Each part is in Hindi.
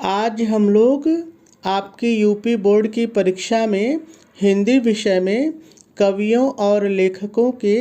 आज हम लोग आपकी यूपी बोर्ड की परीक्षा में हिंदी विषय में कवियों और लेखकों के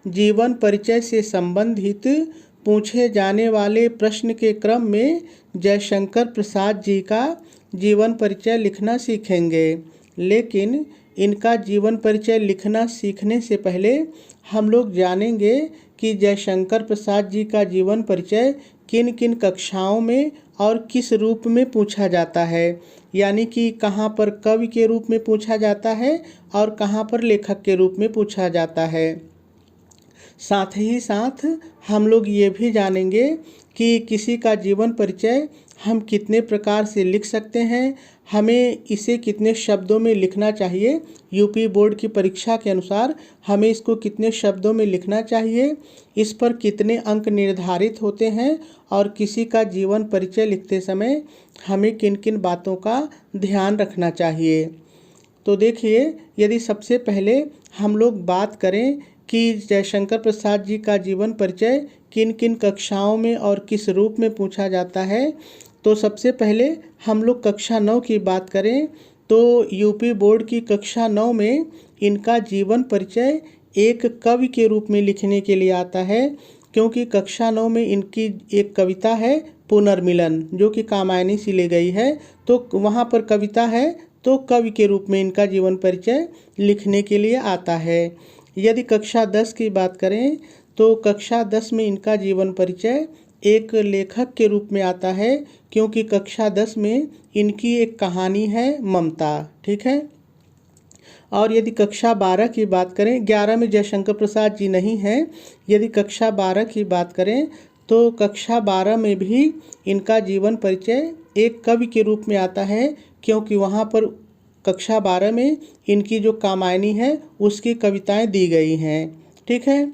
जीवन परिचय से संबंधित पूछे जाने वाले प्रश्न के क्रम में जयशंकर प्रसाद जी का जीवन परिचय लिखना सीखेंगे। लेकिन इनका जीवन परिचय लिखना सीखने से पहले हम लोग जानेंगे कि जयशंकर प्रसाद जी का जीवन परिचय किन किन कक्षाओं में और किस रूप में पूछा जाता है, यानी कि कहाँ पर कवि के रूप में पूछा जाता है और कहाँ पर लेखक के रूप में पूछा जाता है। साथ ही साथ हम लोग ये भी जानेंगे कि किसी का जीवन परिचय हम कितने प्रकार से लिख सकते हैं, हमें इसे कितने शब्दों में लिखना चाहिए, यूपी बोर्ड की परीक्षा के अनुसार हमें इसको कितने शब्दों में लिखना चाहिए, इस पर कितने अंक निर्धारित होते हैं और किसी का जीवन परिचय लिखते समय हमें किन किन बातों का ध्यान रखना चाहिए। तो देखिए, यदि सबसे पहले हम लोग बात करें कि जयशंकर प्रसाद जी का जीवन परिचय किन किन कक्षाओं में और किस रूप में पूछा जाता है, तो सबसे पहले हम लोग कक्षा 9 की बात करें तो यूपी बोर्ड की कक्षा 9 में इनका जीवन परिचय एक कवि के रूप में लिखने के लिए आता है, क्योंकि कक्षा 9 में इनकी एक कविता है पुनर्मिलन, जो कि कामायनी से ली गई है। तो वहाँ पर कविता है तो कवि के रूप में इनका जीवन परिचय लिखने के लिए आता है। यदि कक्षा 10 की बात करें तो कक्षा 10 में इनका जीवन परिचय एक लेखक के रूप में आता है, क्योंकि कक्षा 10 में इनकी एक कहानी है ममता। ठीक है। और यदि कक्षा 12 की बात करें, 11 में जयशंकर प्रसाद जी नहीं हैं, यदि कक्षा 12 की बात करें तो कक्षा 12 में भी इनका जीवन परिचय एक कवि के रूप में आता है, क्योंकि वहाँ पर कक्षा 12 में इनकी जो कामायनी है उसकी कविताएं दी गई हैं। ठीक है।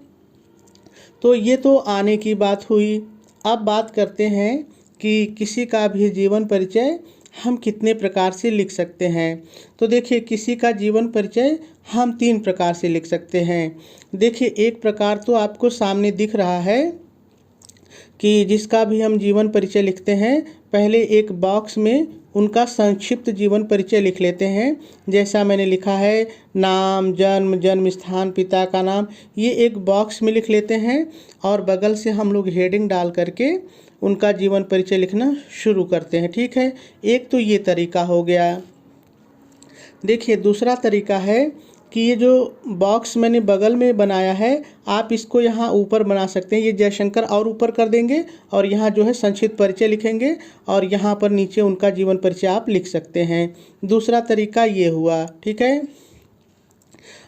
तो ये तो आने की बात हुई। अब बात करते हैं कि किसी का भी जीवन परिचय हम कितने प्रकार से लिख सकते हैं। तो देखिए, किसी का जीवन परिचय हम 3 प्रकार से लिख सकते हैं। देखिए, एक प्रकार तो आपको सामने दिख रहा है कि जिसका भी हम जीवन परिचय लिखते हैं, पहले एक बॉक्स में उनका संक्षिप्त जीवन परिचय लिख लेते हैं। जैसा मैंने लिखा है, नाम, जन्म, जन्म स्थान, पिता का नाम, ये एक बॉक्स में लिख लेते हैं और बगल से हम लोग हेडिंग डाल करके उनका जीवन परिचय लिखना शुरू करते हैं। ठीक है। एक तो ये तरीका हो गया। देखिए, दूसरा तरीका है कि ये जो बॉक्स मैंने बगल में बनाया है, आप इसको यहाँ ऊपर बना सकते हैं। ये जयशंकर और ऊपर कर देंगे और यहाँ जो है संक्षिप्त परिचय लिखेंगे और यहाँ पर नीचे उनका जीवन परिचय आप लिख सकते हैं। दूसरा तरीका ये हुआ। ठीक है।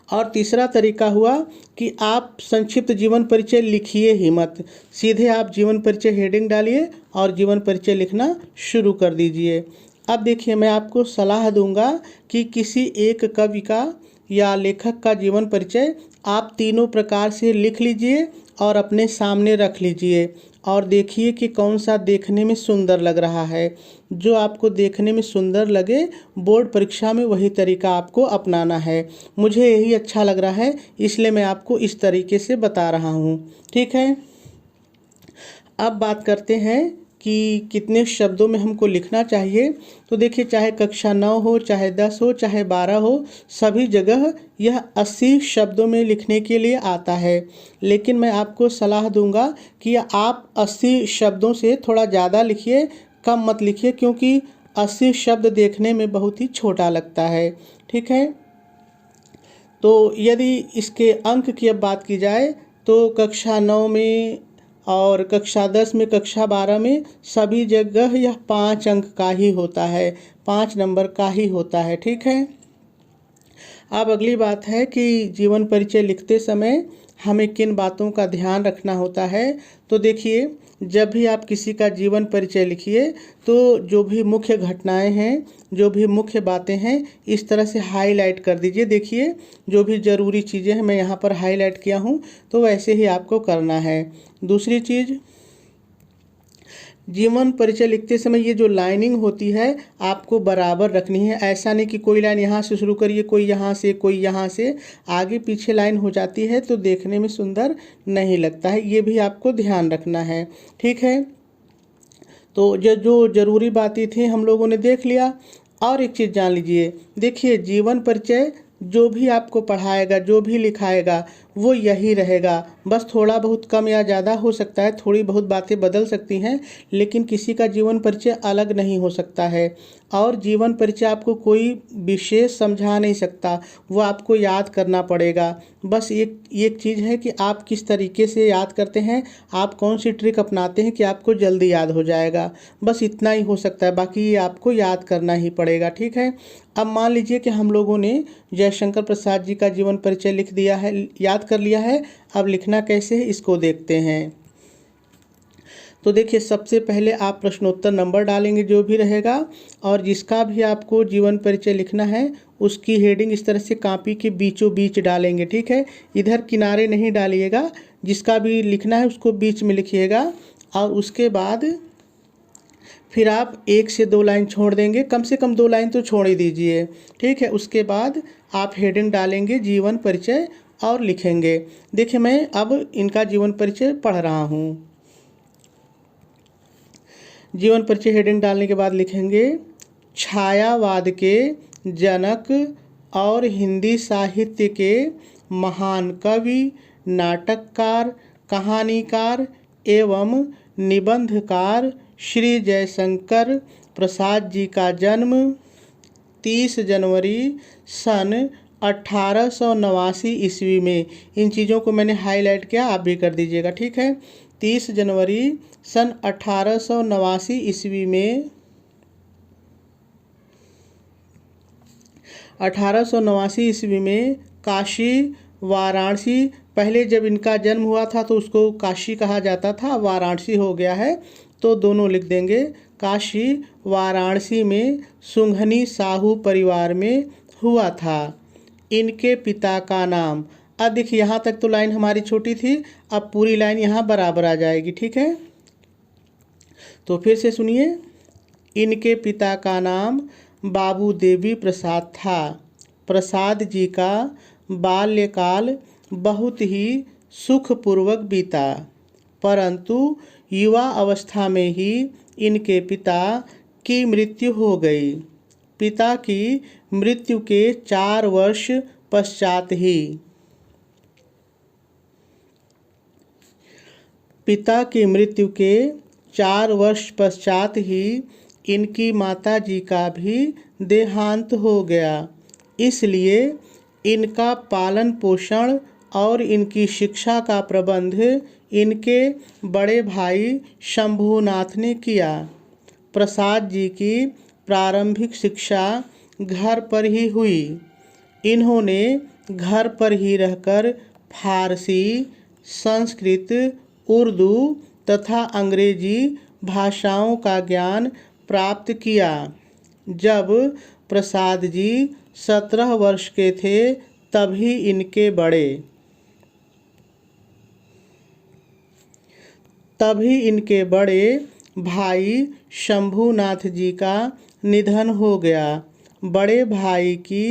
और तीसरा तरीका हुआ कि आप संक्षिप्त जीवन परिचय लिखिए ही मत, सीधे आप जीवन परिचय हेडिंग डालिए और जीवन परिचय लिखना शुरू कर दीजिए। अब देखिए, मैं आपको सलाह दूंगा कि किसी एक कवि का या लेखक का जीवन परिचय आप तीनों प्रकार से लिख लीजिए और अपने सामने रख लीजिए और देखिए कि कौन सा देखने में सुंदर लग रहा है। जो आपको देखने में सुंदर लगे, बोर्ड परीक्षा में वही तरीका आपको अपनाना है। मुझे यही अच्छा लग रहा है, इसलिए मैं आपको इस तरीके से बता रहा हूँ। ठीक है। अब बात करते हैं कि कितने शब्दों में हमको लिखना चाहिए। तो देखिए, चाहे कक्षा 9 हो, चाहे 10 हो, चाहे 12 हो, सभी जगह यह 80 शब्दों में लिखने के लिए आता है। लेकिन मैं आपको सलाह दूंगा कि आप 80 शब्दों से थोड़ा ज़्यादा लिखिए, कम मत लिखिए, क्योंकि 80 शब्द देखने में बहुत ही छोटा लगता है। ठीक है। तो यदि इसके अंक की अब बात की जाए तो कक्षा 9 में और कक्षा 10 में, कक्षा 12 में सभी जगह यह 5 अंक का ही होता है, 5 नंबर का ही होता है। ठीक है। अब अगली बात है कि जीवन परिचय लिखते समय हमें किन बातों का ध्यान रखना होता है। तो देखिए, जब भी आप किसी का जीवन परिचय लिखिए तो जो भी मुख्य घटनाएं हैं, जो भी मुख्य बातें हैं, इस तरह से हाईलाइट कर दीजिए। देखिए, जो भी ज़रूरी चीज़ें हैं मैं यहाँ पर हाईलाइट किया हूँ, तो वैसे ही आपको करना है। दूसरी चीज़, जीवन परिचय लिखते समय ये जो लाइनिंग होती है आपको बराबर रखनी है। ऐसा नहीं कि कोई लाइन यहाँ से शुरू करिए, कोई यहाँ से, कोई यहाँ से, आगे पीछे लाइन हो जाती है तो देखने में सुंदर नहीं लगता है। ये भी आपको ध्यान रखना है। ठीक है। तो जो ज़रूरी बातें थी हम लोगों ने देख लिया। और एक चीज़ जान लीजिए, देखिए जीवन परिचय जो भी आपको पढ़ाएगा, जो भी लिखाएगा, वो यही रहेगा। बस थोड़ा बहुत कम या ज़्यादा हो सकता है, थोड़ी बहुत बातें बदल सकती हैं, लेकिन किसी का जीवन परिचय अलग नहीं हो सकता है। और जीवन परिचय आपको कोई विशेष समझा नहीं सकता, वो आपको याद करना पड़ेगा। बस एक चीज़ है कि आप किस तरीके से याद करते हैं, आप कौन सी ट्रिक अपनाते हैं कि आपको जल्दी याद हो जाएगा। बस इतना ही हो सकता है, बाकी ये आपको याद करना ही पड़ेगा। ठीक है। अब मान लीजिए कि हम लोगों ने जयशंकर प्रसाद जी का जीवन परिचय लिख दिया है, याद कर लिया है। अब लिखना कैसे है इसको देखते हैं। तो देखिए, सबसे पहले आप प्रश्नोत्तर नंबर डालेंगे जो भी रहेगा, और जिसका भी आपको जीवन परिचय लिखना है उसकी हेडिंग इस तरह से कॉपी के बीचों बीच डालेंगे। ठीक है, इधर किनारे नहीं डालिएगा, जिसका भी लिखना है उसको बीच में लिखिएगा। और उसके बाद फिर आप 1 से 2 लाइन छोड़ देंगे, कम से कम 2 लाइन तो छोड़ ही दीजिए। ठीक है, उसके बाद आप हेडिंग डालेंगे जीवन परिचय और लिखेंगे। देखिए, मैं अब इनका जीवन परिचय पढ़ रहा हूँ। जीवन परिचय हेडिंग डालने के बाद लिखेंगे, छायावाद के जनक और हिंदी साहित्य के महान कवि, नाटककार, कहानीकार एवं निबंधकार श्री जयशंकर प्रसाद जी का जन्म 30 जनवरी सन 1889 ईस्वी में। इन चीज़ों को मैंने हाईलाइट किया, आप भी कर दीजिएगा। ठीक है, 30 जनवरी सन 1889 ईस्वी में 1889 ईस्वी में काशी वाराणसी, पहले जब इनका जन्म हुआ था तो उसको काशी कहा जाता था, वाराणसी हो गया है, तो दोनों लिख देंगे। काशी वाराणसी में सुंघनी साहू परिवार में हुआ था। इनके पिता का नाम, अब देखिए यहाँ तक तो लाइन हमारी छोटी थी, अब पूरी लाइन यहाँ बराबर आ जाएगी। ठीक है, तो फिर से सुनिए। इनके पिता का नाम बाबू देवी प्रसाद था। प्रसाद जी का बाल्यकाल बहुत ही सुखपूर्वक बीता, परंतु युवा अवस्था में ही इनके पिता की मृत्यु हो गई। पिता की मृत्यु के 4 वर्ष पश्चात ही पिता की मृत्यु के 4 वर्ष पश्चात ही इनकी माता जी का भी देहांत हो गया। इसलिए इनका पालन पोषण और इनकी शिक्षा का प्रबंध इनके बड़े भाई शंभूनाथ ने किया। प्रसाद जी की प्रारंभिक शिक्षा घर पर ही हुई। इन्होंने घर पर ही रहकर फारसी, संस्कृत, उर्दू तथा अंग्रेजी भाषाओं का ज्ञान प्राप्त किया। जब प्रसाद जी 17 वर्ष के थे तभी इनके बड़े भाई शंभूनाथ जी का निधन हो गया। बड़े भाई की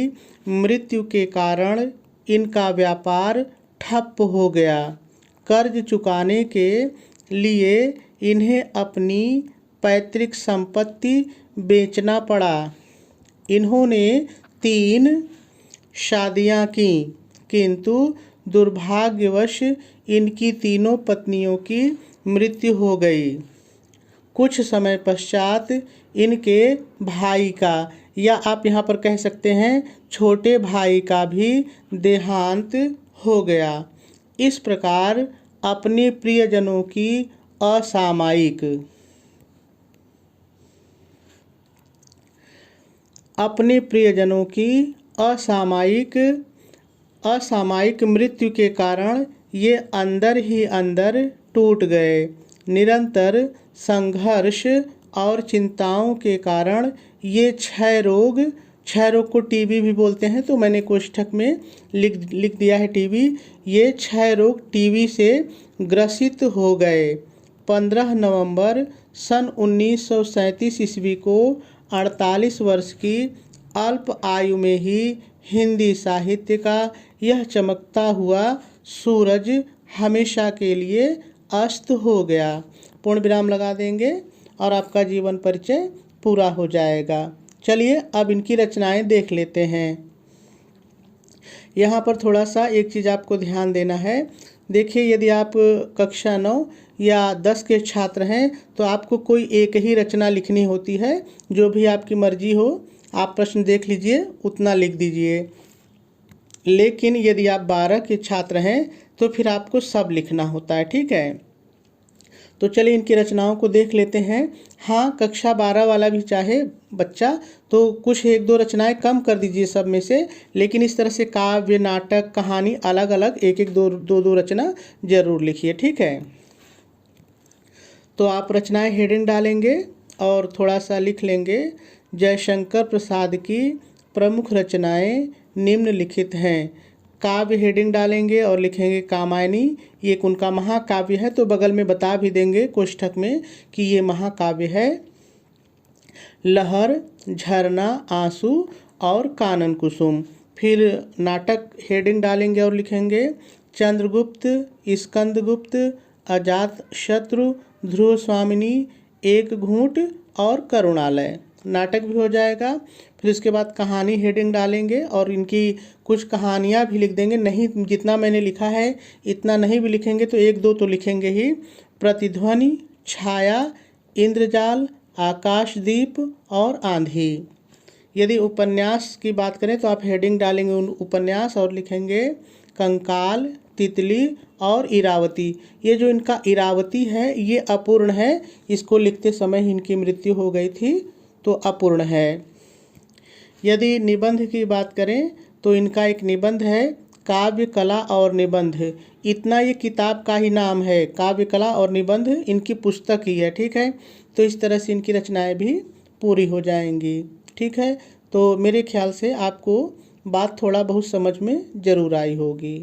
मृत्यु के कारण इनका व्यापार ठप हो गया। कर्ज चुकाने के लिए इन्हें अपनी पैतृक संपत्ति बेचना पड़ा। इन्होंने 3 शादियां की, किंतु दुर्भाग्यवश इनकी तीनों पत्नियों की मृत्यु हो गई। कुछ समय पश्चात इनके भाई का, या आप यहाँ पर कह सकते हैं छोटे भाई का भी देहांत हो गया। इस प्रकार अपने प्रियजनों की असामयिक मृत्यु के कारण ये अंदर ही अंदर टूट गए। निरंतर संघर्ष और चिंताओं के कारण ये क्षय रोग को टीबी भी बोलते हैं, तो मैंने कोष्ठक में लिख दिया है टीबी। ये क्षय रोग टीबी से ग्रसित हो गए। 15 नवंबर सन 1937 ईस्वी को 48 वर्ष की अल्प आयु में ही हिंदी साहित्य का यह चमकता हुआ सूरज हमेशा के लिए अस्त हो गया। पूर्ण विराम लगा देंगे और आपका जीवन परिचय पूरा हो जाएगा। चलिए अब इनकी रचनाएं देख लेते हैं। यहाँ पर थोड़ा सा एक चीज़ आपको ध्यान देना है। देखिए, यदि आप कक्षा 9 या 10 के छात्र हैं तो आपको कोई एक ही रचना लिखनी होती है, जो भी आपकी मर्जी हो। आप प्रश्न देख लीजिए, उतना लिख दीजिए। लेकिन यदि आप 12 के छात्र हैं तो फिर आपको सब लिखना होता है, ठीक है। तो चलिए इनकी रचनाओं को देख लेते हैं। हाँ, कक्षा 12 वाला भी चाहे बच्चा तो कुछ एक दो रचनाएं कम कर दीजिए सब में से, लेकिन इस तरह से काव्य, नाटक, कहानी अलग अलग एक एक दो रचना जरूर लिखिए, ठीक है। तो आप रचनाएं हेडिंग डालेंगे और थोड़ा सा लिख लेंगे, जयशंकर प्रसाद की प्रमुख रचनाएं निम्नलिखित हैं। काव्य हेडिंग डालेंगे और लिखेंगे कामायनी, ये एक उनका महाकाव्य है, तो बगल में बता भी देंगे कोष्ठक में कि ये महाकाव्य है। लहर, झरना, आंसू और कानन कुसुम। फिर नाटक हेडिंग डालेंगे और लिखेंगे चंद्रगुप्त, स्कंदगुप्त, अजात शत्रु, ध्रुव स्वामिनी, एक घूंट और करुणालय। नाटक भी हो जाएगा। फिर उसके बाद कहानी हेडिंग डालेंगे और इनकी कुछ कहानियाँ भी लिख देंगे। नहीं, जितना मैंने लिखा है इतना नहीं भी लिखेंगे तो एक दो तो लिखेंगे ही। प्रतिध्वनि, छाया, इंद्रजाल, आकाशदीप और आंधी। यदि उपन्यास की बात करें तो आप हेडिंग डालेंगे उन उपन्यास और लिखेंगे कंकाल, तितली और इरावती। ये जो इनका इरावती है ये अपूर्ण है, इसको लिखते समय ही इनकी मृत्यु हो गई थी, तो अपूर्ण है। यदि निबंध की बात करें तो इनका एक निबंध है काव्य कला और निबंध। इतना ये किताब का ही नाम है, काव्य कला और निबंध इनकी पुस्तक ही है, ठीक है। तो इस तरह से इनकी रचनाएं भी पूरी हो जाएंगी, ठीक है। तो मेरे ख्याल से आपको बात थोड़ा बहुत समझ में ज़रूर आई होगी।